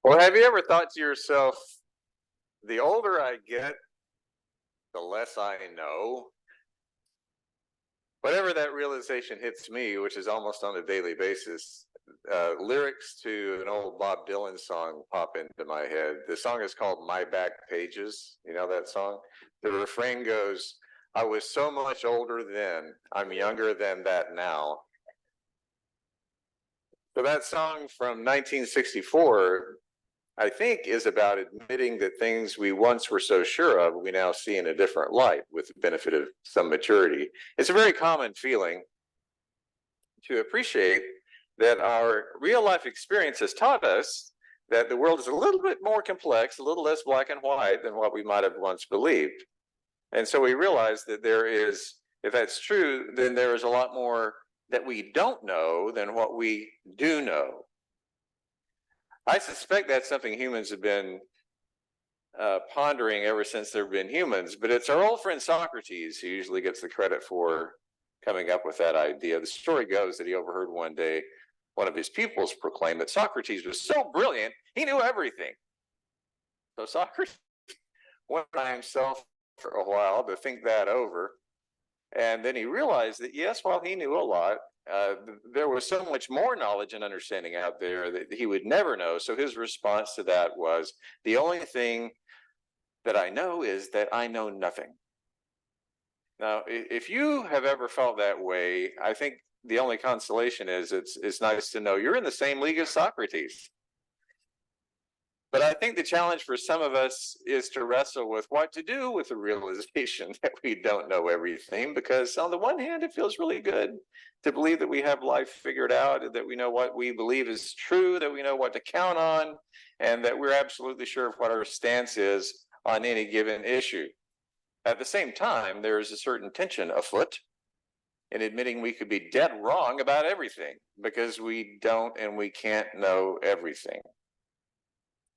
Well, have you ever thought to yourself, the older I get, the less I know? Whenever that realization hits me, which is almost on a daily basis, lyrics to an old Bob Dylan song pop into my head. The song is called My Back Pages. You know that song? The refrain goes, I was so much older then, I'm younger than that now. So that song from 1964, I think, is about admitting that things we once were so sure of, we now see in a different light with the benefit of some maturity. It's a very common feeling to appreciate that our real life experience has taught us that the world is a little bit more complex, a little less black and white than what we might have once believed. And so we realize that there is, if that's true, then there is a lot more that we don't know than what we do know. I suspect that's something humans have been pondering ever since there have been humans, but it's our old friend Socrates who usually gets the credit for coming up with that idea. The story goes that he overheard one day one of his pupils proclaim that Socrates was so brilliant, he knew everything. So Socrates went by himself for a while to think that over. And then he realized that, yes, while he knew a lot, there was so much more knowledge and understanding out there that he would never know. So his response to that was, the only thing that I know is that I know nothing. Now, if you have ever felt that way, I think the only consolation is it's nice to know you're in the same league as Socrates. But I think the challenge for some of us is to wrestle with what to do with the realization that we don't know everything, because on the one hand, it feels really good to believe that we have life figured out, that we know what we believe is true, that we know what to count on, and that we're absolutely sure of what our stance is on any given issue. At the same time, there is a certain tension afoot in admitting we could be dead wrong about everything, because we don't and we can't know everything.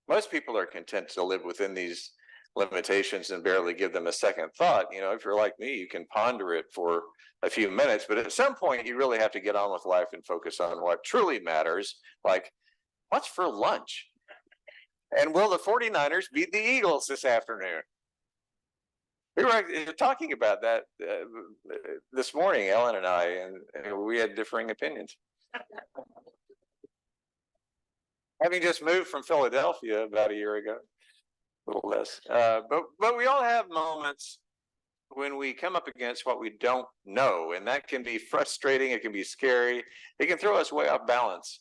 Most people are content to live within these limitations and barely give them a second thought. You know, if you're like me, you can ponder it for a few minutes, but at some point you really have to get on with life and focus on what truly matters, like what's for lunch? And will the 49ers beat the Eagles this afternoon? We were talking about that this morning, Ellen and I, and we had differing opinions. Having just moved from Philadelphia about a year ago, a little less, but we all have moments when we come up against what we don't know, and that can be frustrating, it can be scary, it can throw us way off balance.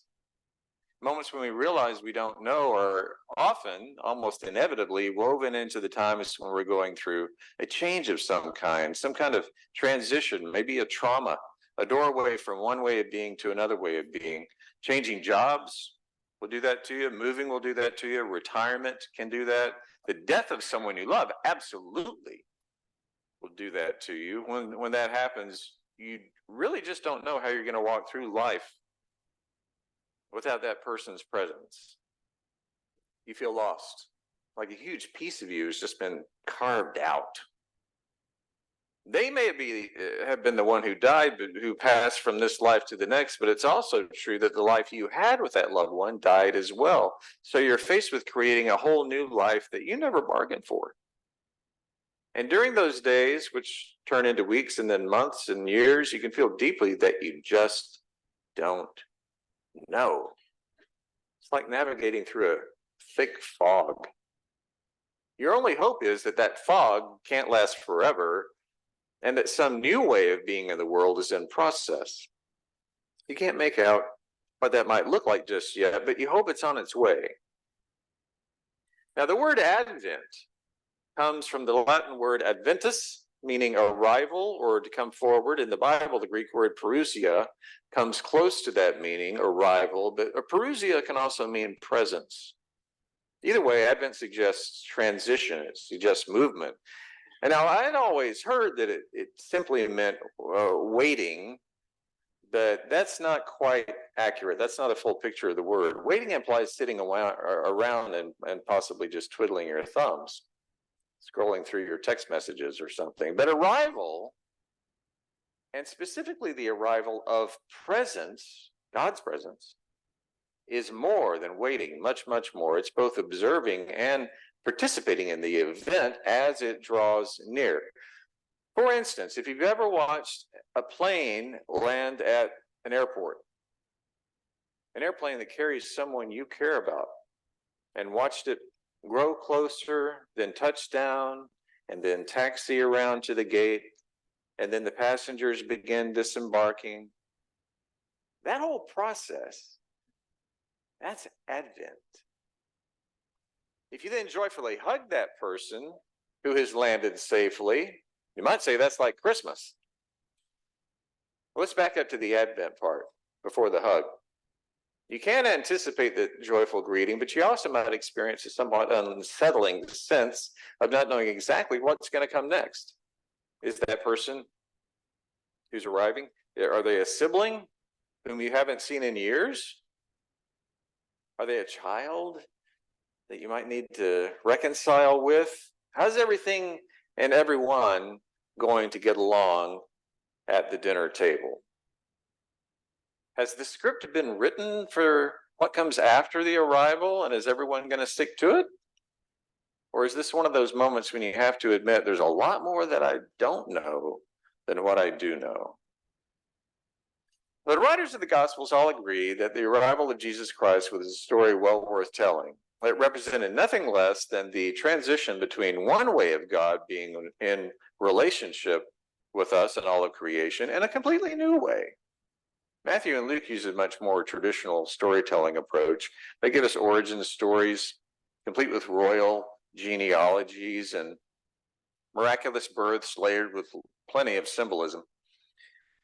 Moments when we realize we don't know are often, almost inevitably, woven into the times when we're going through a change of some kind of transition, maybe a trauma, a doorway from one way of being to another way of being. Changing jobs will do that to you. Moving will do that to you. Retirement can do that. The death of someone you love absolutely will do that to you. When that happens, you really just don't know how you're going to walk through life without that person's presence. You feel lost, like a huge piece of you has just been carved out. They may have been the one who died, but who passed from this life to the next, but it's also true that the life you had with that loved one died as well. So you're faced with creating a whole new life that you never bargained for. And during those days, which turn into weeks and then months and years, you can feel deeply that you just don't know. It's like navigating through a thick fog. Your only hope is that that fog can't last forever, and that some new way of being in the world is in process. You can't make out what that might look like just yet, but you hope it's on its way. Now, the word Advent comes from the Latin word adventus, meaning arrival or to come forward. In the Bible, the Greek word parousia comes close to that meaning, arrival, but parousia can also mean presence. Either way, Advent suggests transition, it suggests movement. And now I'd always heard that it simply meant waiting, but that's not quite accurate. That's not a full picture of the word. Waiting implies sitting around and possibly just twiddling your thumbs, scrolling through your text messages or something. But arrival, and specifically the arrival of presence, God's presence, is more than waiting, much, much more. It's both observing and participating in the event as it draws near. For instance, if you've ever watched a plane land at an airport, an airplane that carries someone you care about, and watched it grow closer, then touch down, and then taxi around to the gate, and then the passengers begin disembarking. That whole process, that's Advent. If you then joyfully hug that person who has landed safely, you might say that's like Christmas. Let's back up to the Advent part before the hug. You can anticipate the joyful greeting, but you also might experience a somewhat unsettling sense of not knowing exactly what's going to come next. Is that person who's arriving, are they a sibling whom you haven't seen in years? Are they a child that you might need to reconcile with? How's everything and everyone going to get along at the dinner table? Has the script been written for what comes after the arrival, and is everyone going to stick to it? Or is this one of those moments when you have to admit there's a lot more that I don't know than what I do know? The writers of the Gospels all agree that the arrival of Jesus Christ was a story well worth telling. It represented nothing less than the transition between one way of God being in relationship with us and all of creation and a completely new way. Matthew and Luke use a much more traditional storytelling approach. They give us origin stories, complete with royal genealogies and miraculous births layered with plenty of symbolism.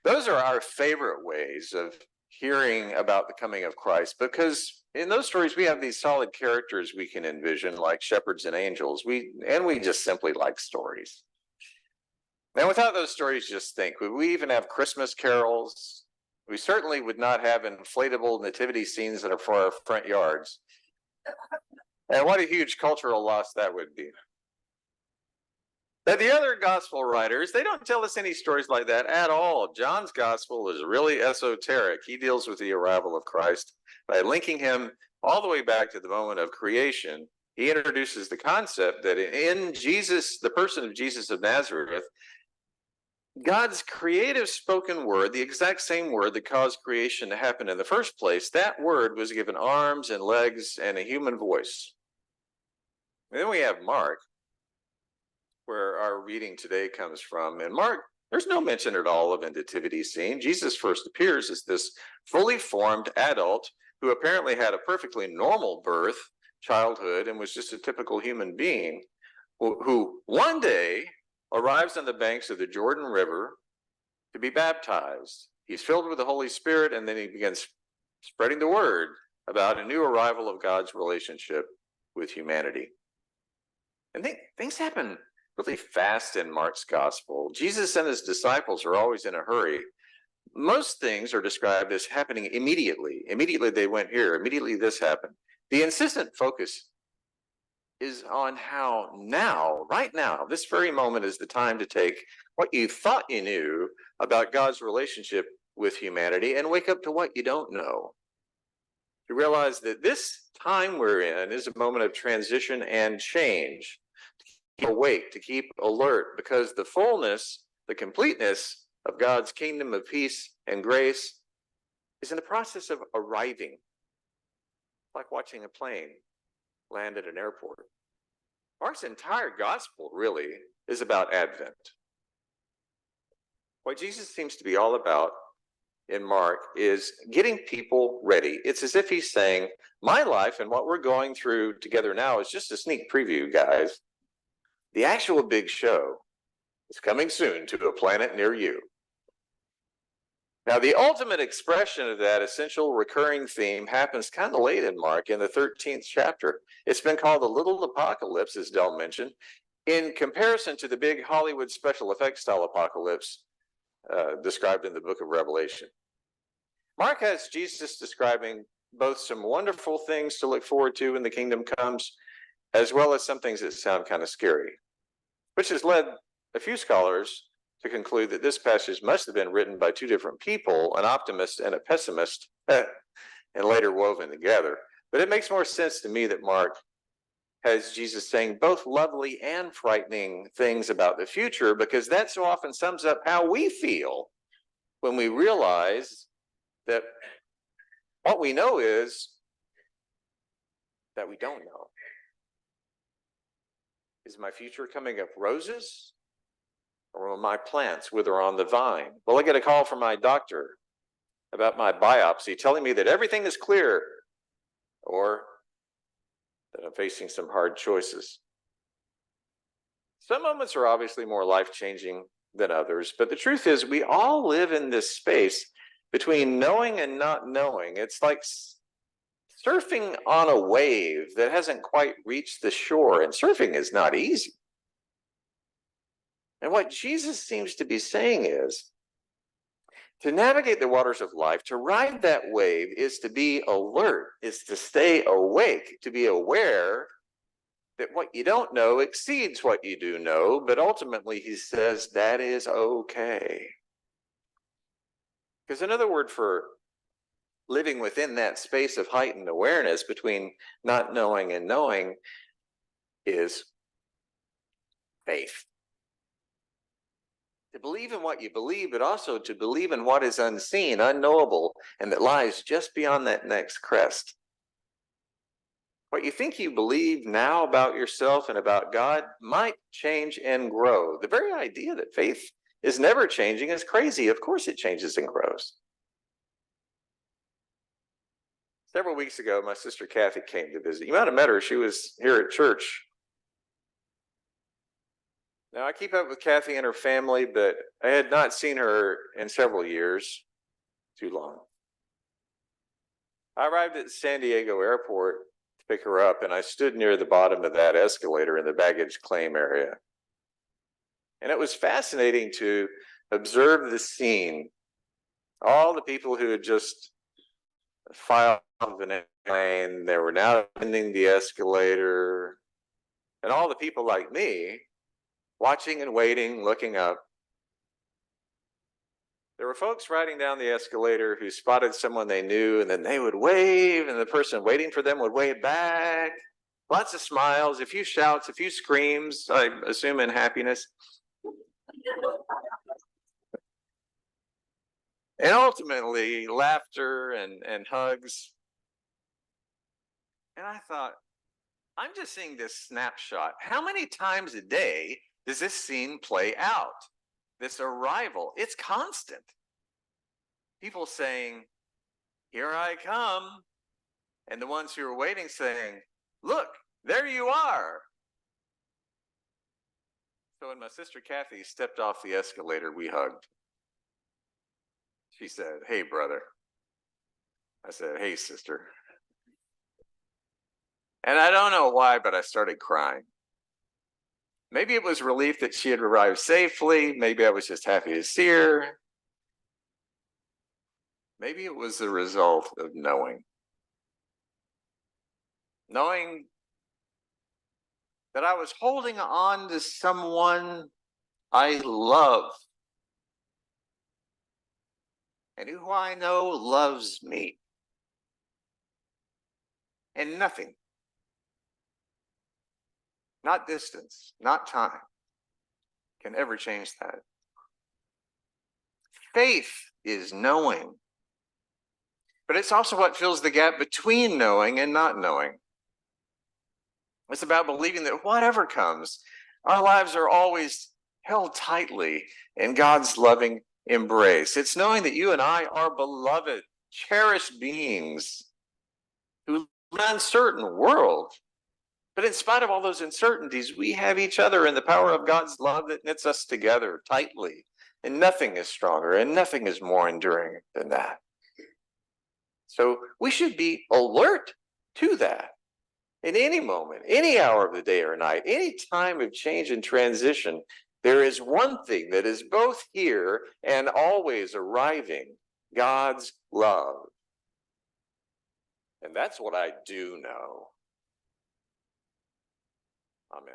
Those are our favorite ways of hearing about the coming of Christ, because in those stories we have these solid characters we can envision, like shepherds and angels. We just simply like stories. Now, without those stories, just think, would we even have Christmas carols? We certainly would not have inflatable nativity scenes that are for our front yards. And what a huge cultural loss that would be. But the other gospel writers, they don't tell us any stories like that at all. John's gospel is really esoteric. He deals with the arrival of Christ by linking him all the way back to the moment of creation. He introduces the concept that in Jesus, the person of Jesus of Nazareth, God's creative spoken word, the exact same word that caused creation to happen in the first place, that word was given arms and legs and a human voice. And then we have Mark, where our reading today comes from. In Mark, there's no mention at all of a nativity scene. Jesus first appears as this fully formed adult who apparently had a perfectly normal birth, childhood, and was just a typical human being, who one day arrives on the banks of the Jordan River to be baptized. He's filled with the Holy Spirit, and then he begins spreading the word about a new arrival of God's relationship with humanity. And things happen really fast in Mark's gospel. Jesus and his disciples are always in a hurry. Most things are described as happening immediately. Immediately they went here. Immediately this happened. The insistent focus is on how now, right now, this very moment is the time to take what you thought you knew about God's relationship with humanity and wake up to what you don't know. To realize that this time we're in is a moment of transition and change. To keep awake, to keep alert, because the fullness, the completeness of God's kingdom of peace and grace is in the process of arriving. Like watching a plane land at an airport. Mark's entire gospel really is about Advent. What Jesus seems to be all about in Mark is getting people ready. It's as if he's saying, my life and what we're going through together now is just a sneak preview, guys. The actual big show is coming soon to a planet near you. Now, the ultimate expression of that essential recurring theme happens kind of late in Mark, in the 13th chapter. It's been called the Little Apocalypse, as Del mentioned, in comparison to the big Hollywood special effects style apocalypse described in the book of Revelation. Mark has Jesus describing both some wonderful things to look forward to when the kingdom comes, as well as some things that sound kind of scary, which has led a few scholars to conclude that this passage must have been written by two different people, an optimist and a pessimist. and later woven together. But it makes more sense to me that Mark has Jesus saying both lovely and frightening things about the future, because that so often sums up how we feel when we realize that what we know is that we don't know. Is my future coming up roses, or will my plants wither on the vine? Will I get a call from my doctor about my biopsy telling me that everything is clear, or that I'm facing some hard choices? Some moments are obviously more life-changing than others, but the truth is we all live in this space between knowing and not knowing. It's like surfing on a wave that hasn't quite reached the shore, and surfing is not easy. And what Jesus seems to be saying is, to navigate the waters of life, to ride that wave, is to be alert, is to stay awake, to be aware that what you don't know exceeds what you do know, but ultimately he says that is okay. Because another word for living within that space of heightened awareness between not knowing and knowing is faith. To believe in what you believe, but also to believe in what is unseen, unknowable, and that lies just beyond that next crest. What you think you believe now about yourself and about God might change and grow. The very idea that faith is never changing is crazy. Of course it changes and grows. Several weeks ago, my sister Kathy came to visit. You might have met her. She was here at church. Now, I keep up with Kathy and her family, but I had not seen her in several years. Too long. I arrived at San Diego airport to pick her up, and I stood near the bottom of that escalator in the baggage claim area. And it was fascinating to observe the scene. All the people who had just filed off an airplane, they were now ascending the escalator, and all the people like me watching and waiting, looking up. There were folks riding down the escalator who spotted someone they knew, and then they would wave, and the person waiting for them would wave back. Lots of smiles, a few shouts, a few screams, I assume in happiness. And ultimately, laughter and hugs. And I thought, I'm just seeing this snapshot. How many times a day does this scene play out? This arrival, it's constant. People saying, here I come. And the ones who are waiting saying, look, there you are. So when my sister Kathy stepped off the escalator, we hugged. She said, hey, brother. I said, hey, sister. And I don't know why, but I started crying. Maybe it was relief that she had arrived safely. Maybe I was just happy to see her. Maybe it was the result of knowing. Knowing that I was holding on to someone I love and who I know loves me. And nothing, not distance, not time, can ever change that. Faith is knowing, but it's also what fills the gap between knowing and not knowing. It's about believing that whatever comes, our lives are always held tightly in God's loving embrace. It's knowing that you and I are beloved, cherished beings who live in an uncertain world. But in spite of all those uncertainties, we have each other and the power of God's love that knits us together tightly. And nothing is stronger and nothing is more enduring than that. So we should be alert to that. In any moment, any hour of the day or night, any time of change and transition, there is one thing that is both here and always arriving: God's love. And that's what I do know. Amen.